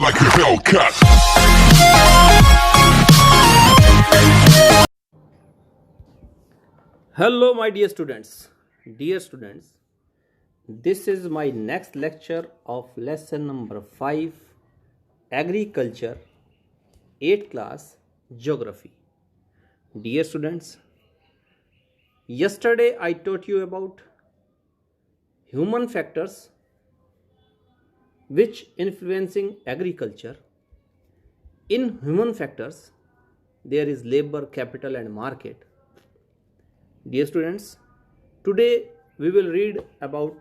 like a Hellcat. Hello, my dear students. Dear students, this is my next lecture of lesson number 5, Agriculture, 8th class, Geography. Dear students, yesterday I taught you about human factors which influencing agriculture. In human factors, there is labor, capital and market. Dear students, today we will read about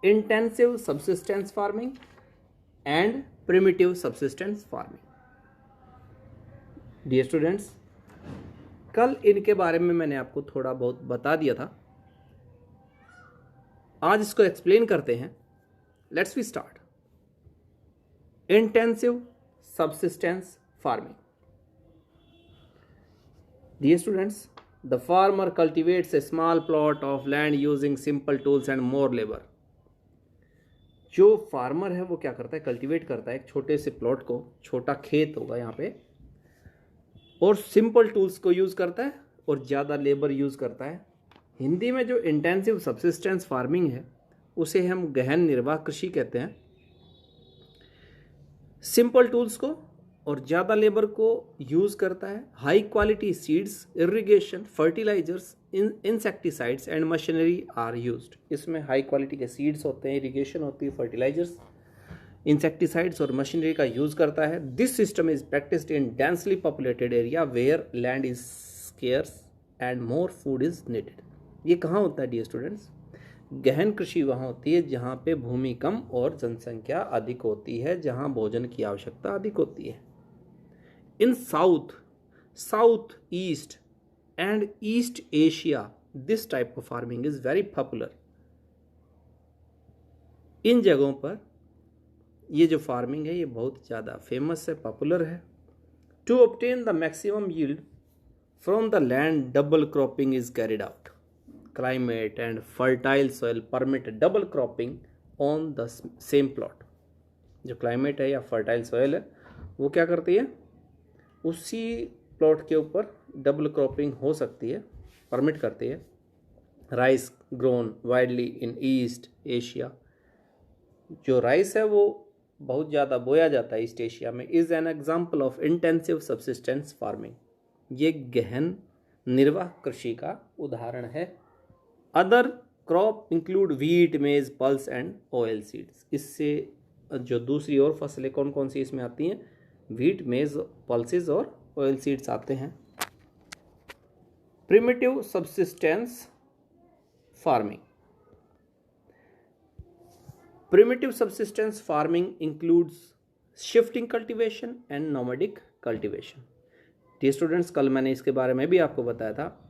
intensive subsistence farming and primitive subsistence farming. Dear students, कल इनके बारे में मैंने आपको थोड़ा बहुत बता दिया था. आज इसको एक्सप्लेन करते हैं. Let's we start. Intensive subsistence farming. Dear students, the farmer cultivates a small plot of land using simple tools and more labor. जो फार्मर है वो क्या करता है, कल्टीवेट करता है एक छोटे से प्लॉट को, छोटा खेत होगा यहाँ पे, और सिंपल टूल्स को यूज़ करता है और ज़्यादा लेबर यूज़ करता है. हिंदी में जो इंटेंसिव सब्सिस्टेंस फार्मिंग है उसे हम गहन निर्वाह कृषि कहते हैं. सिंपल टूल्स को और ज़्यादा लेबर को यूज़ करता है. High quality seeds, irrigation, fertilizers, insecticides and machinery are used. इसमें हाई क्वालिटी के सीड्स होते हैं, इरिगेशन होती है, फर्टिलाइजर्स, इंसेक्टिसाइड्स और मशीनरी का यूज़ करता है. This system is practised in densely populated area where land is scarce and more food is needed. ये कहाँ होता है डियर स्टूडेंट्स? गहन कृषि वहाँ होती है जहाँ पे भूमि कम और जनसंख्या अधिक होती है, जहाँ भोजन की आवश्यकता अधिक होती है. In south east and east Asia this type of farming is very popular. इन जगहों पर ये जो फार्मिंग है ये बहुत ज़्यादा फेमस है, पॉपुलर है. To obtain the maximum yield from the land double cropping is carried out. Climate and fertile soil permit double cropping on the same plot. जो क्लाइमेट है या फर्टाइल सॉइल है वो क्या करती है, उसी प्लॉट के ऊपर डबल क्रॉपिंग हो सकती है, परमिट करती है. राइस ग्रोन वाइडली इन ईस्ट एशिया. जो राइस है वो बहुत ज़्यादा बोया जाता है ईस्ट एशिया में. Is an example of intensive subsistence farming. ये गहन निर्वाह कृषि का उदाहरण है. अदर क्रॉप इंक्लूड व्हीट, मेज, पल्स एंड ऑयल सीड्स. इससे जो दूसरी और फसलें कौन कौन सी इसमें आती हैं, व्हीट, मेज, पल्सेस और ऑयल सीड्स आते हैं. Primitive subsistence farming. Primitive subsistence farming includes shifting cultivation and nomadic cultivation. D students, कल मैंने इसके बारे में भी आपको बताया था.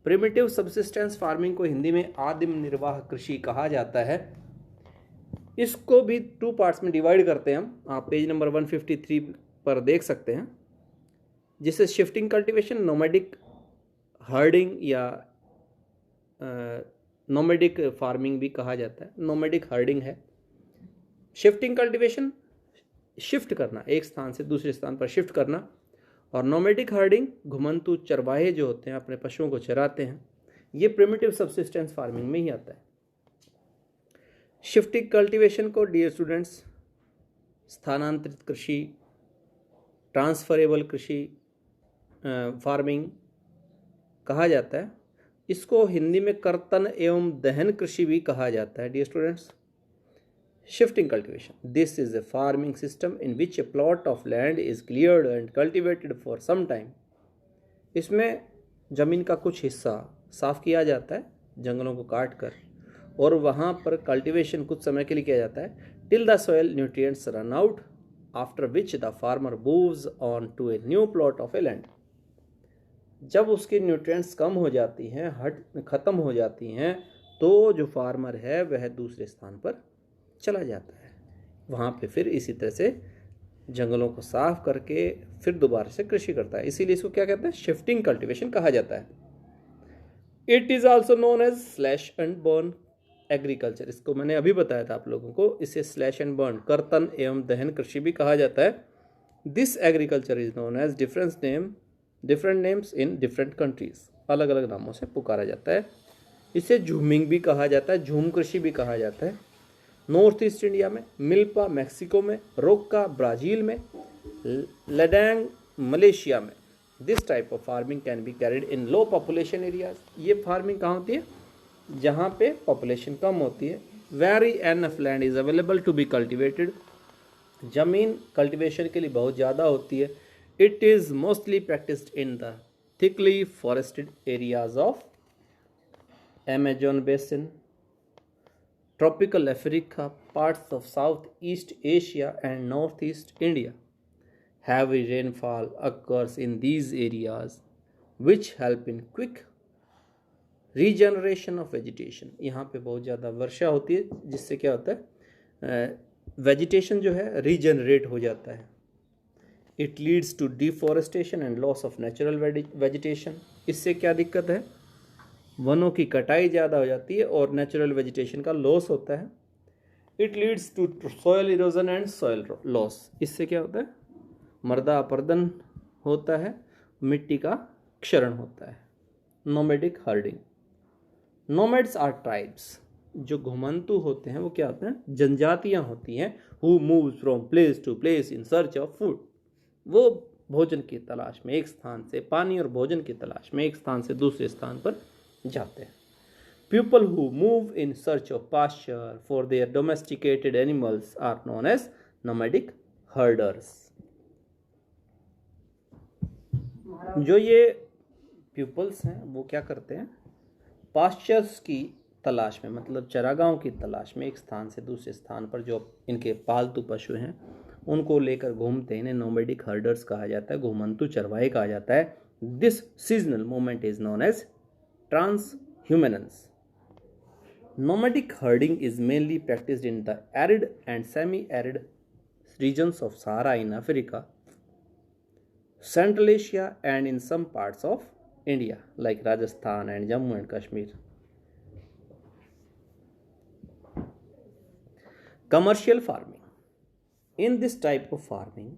प्रिमिटिव सब्सिस्टेंस फार्मिंग को हिंदी में आदिम निर्वाह कृषि कहा जाता है. इसको भी 2 पार्ट्स में डिवाइड करते हैं हम. आप पेज नंबर 153 पर देख सकते हैं, जिसे शिफ्टिंग कल्टीवेशन, नोमैडिक हर्डिंग या नोमैडिक फार्मिंग भी कहा जाता है. नोमैडिक हर्डिंग है. शिफ्टिंग कल्टीवेशन शिफ्ट करना, एक स्थान से दूसरे स्थान पर शिफ्ट करना, और नोमैडिक हर्डिंग घुमंतु चरवाहे जो होते हैं अपने पशुओं को चराते हैं. ये प्रिमिटिव सब्सिस्टेंस फार्मिंग में ही आता है. शिफ्टिंग कल्टीवेशन को डियर स्टूडेंट्स स्थानांतरित कृषि, ट्रांसफरेबल कृषि फार्मिंग कहा जाता है. इसको हिंदी में कर्तन एवं दहन कृषि भी कहा जाता है. Dear students, shifting cultivation, this is a farming system in which a plot of land is cleared and cultivated for some time. इसमें ज़मीन का कुछ हिस्सा साफ किया जाता है जंगलों को काट कर, और वहाँ पर कल्टीवेशन कुछ समय के लिए किया जाता है, till the soil nutrients run out, after which the farmer moves on to a new plot of a land. जब उसकी न्यूट्रिएंट्स कम हो जाती हैं, ख़त्म हो जाती हैं, तो जो फार्मर है वह दूसरे स्थान पर चला जाता है. वहाँ पे फिर इसी तरह से जंगलों को साफ करके फिर दोबारा से कृषि करता है. इसीलिए इसको क्या कहते हैं, शिफ्टिंग कल्टीवेशन कहा जाता है. It is also known as slash and burn agriculture, इसको मैंने अभी बताया था आप लोगों को, इसे स्लैश एंड बर्न, कर्तन एवं दहन कृषि भी कहा जाता है। This agriculture is known as different names in different countries, अलग अलग नामों से पुकारा जाता है। इसे झूमिंग भी कहा जाता है, झूम कृषि भी कहा जाता है। नॉर्थ ईस्ट इंडिया में, मिल्पा मैक्सिको में, रोक्का ब्राज़ील में, लडांग मलेशिया में। This type of farming can be carried in low population areas. ये फार्मिंग कहाँ होती है? जहाँ पे पॉपुलेशन कम होती है। Very enough land is available to be cultivated, जमीन कल्टिवेशन के लिए बहुत ज़्यादा होती है। It is mostly practised in the thickly forested areas of Amazon basin, tropical Africa, parts of Southeast Asia and Northeast India. Heavy rainfall occurs in these areas which help in quick regeneration of vegetation. यहाँ पे बहुत ज़्यादा वर्षा होती है जिससे क्या होता है, वेजिटेशन जो है रीजनरेट हो जाता है। It leads to deforestation and loss of natural vegetation. इससे क्या दिक्कत है? वनों की कटाई ज़्यादा हो जाती है और नेचुरल वेजिटेशन का लॉस होता है। It leads to soil erosion and soil loss. इससे क्या होता है? मृदा अपरदन होता है, मिट्टी का क्षरण होता है। Nomadic herding. Nomads are tribes. जो घुमंतु होते हैं वो क्या होते हैं? जनजातियाँ होती हैं। Who moves from place to place in search of food. वो भोजन की तलाश में, एक स्थान से पानी और भोजन की तलाश में एक स्थान से दूसरे स्थान पर जाते हैं। People who move in search of pasture for their domesticated animals are known as nomadic herders. जो ये pupils हैं वो क्या करते हैं? पास्चर्स की तलाश में, मतलब चरागाहों की तलाश में एक स्थान से दूसरे स्थान पर जो इनके पालतू पशु हैं उनको लेकर घूमते हैं। इन्हें नोमैडिक हर्डर्स कहा जाता है, घुमंतु चरवाहे कहा जाता है। This seasonal movement is known as transhumance. Nomadic herding is mainly practiced in the arid and semi-arid regions of Sahara in Africa, Central Asia and in some parts of India like Rajasthan and Jammu and Kashmir. Commercial farming. In this type of farming,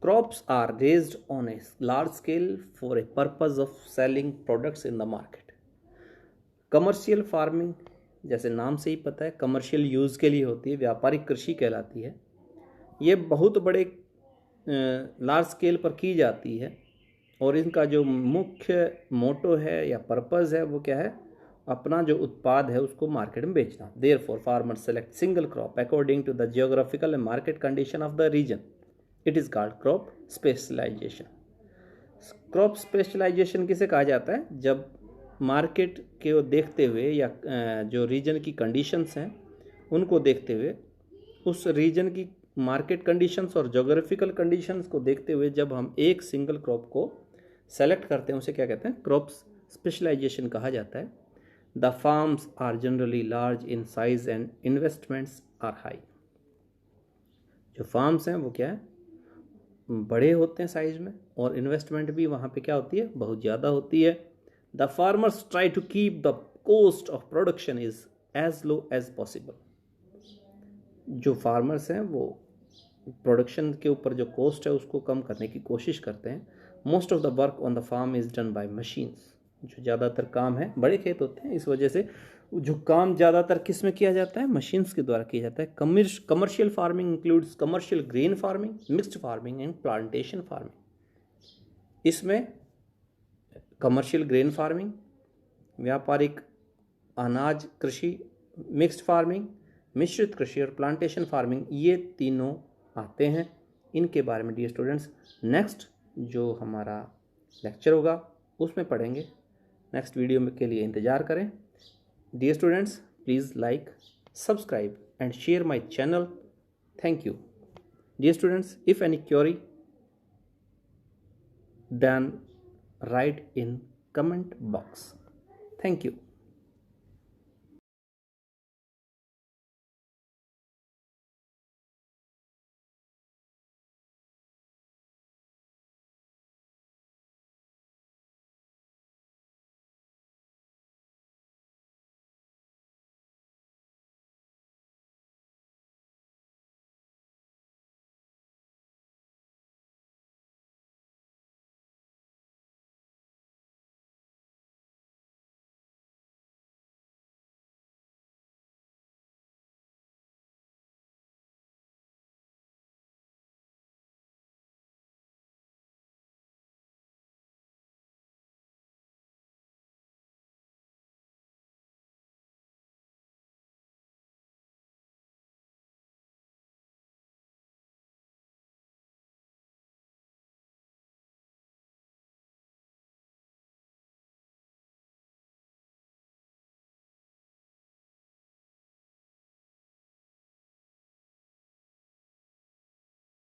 crops are raised on a large scale for a purpose of selling products in the market. Commercial farming, जैसे नाम से ही पता है, commercial use के लिए होती है, व्यापारिक कृषि कहलाती है। ये बहुत बड़े लार्ज स्केल पर की जाती है और इनका जो मुख्य मोटो है या पर्पज़ है वो क्या है? अपना जो उत्पाद है उसको मार्केट में बेचना। Therefore farmers select single crop according to the geographical and market condition of the region. It is called crop specialization. Crop specialization किसे कहा जाता है? जब मार्केट के देखते हुए या जो रीजन की कंडीशंस हैं उनको देखते हुए, उस रीजन की मार्केट कंडीशंस और जोग्राफिकल कंडीशंस को देखते हुए जब हम एक सिंगल क्रॉप को सेलेक्ट करते हैं उसे क्या कहते हैं? क्रॉप स्पेशलाइजेशन कहा जाता है। The farms are generally large in size and investments are high. जो फार्म्स हैं वो क्या है? बड़े होते हैं साइज में और इन्वेस्टमेंट भी वहाँ पे क्या होती है? बहुत ज़्यादा होती है। The farmers try to keep the cost of production is as low as possible. जो फार्मर्स हैं वो प्रोडक्शन के ऊपर जो कॉस्ट है उसको कम करने की कोशिश करते हैं। Most of the work on the farm is done by machines. जो ज़्यादातर काम है, बड़े खेत होते हैं इस वजह से जो काम ज़्यादातर किस में किया जाता है? मशीन्स के द्वारा किया जाता है। Commercial farming includes commercial grain farming, mixed farming and plantation farming. इसमें कमर्शियल ग्रेन फार्मिंग, व्यापारिक अनाज कृषि, मिक्स्ड फार्मिंग, मिश्रित कृषि और प्लांटेशन फार्मिंग, ये तीनों आते हैं। इनके बारे में डियर स्टूडेंट्स नेक्स्ट जो हमारा लेक्चर होगा उसमें पढ़ेंगे। नेक्स्ट वीडियो में के लिए इंतज़ार करें। Dear students, please like, subscribe and share my channel. Thank you. Dear students, if any query, then write in comment box. Thank you.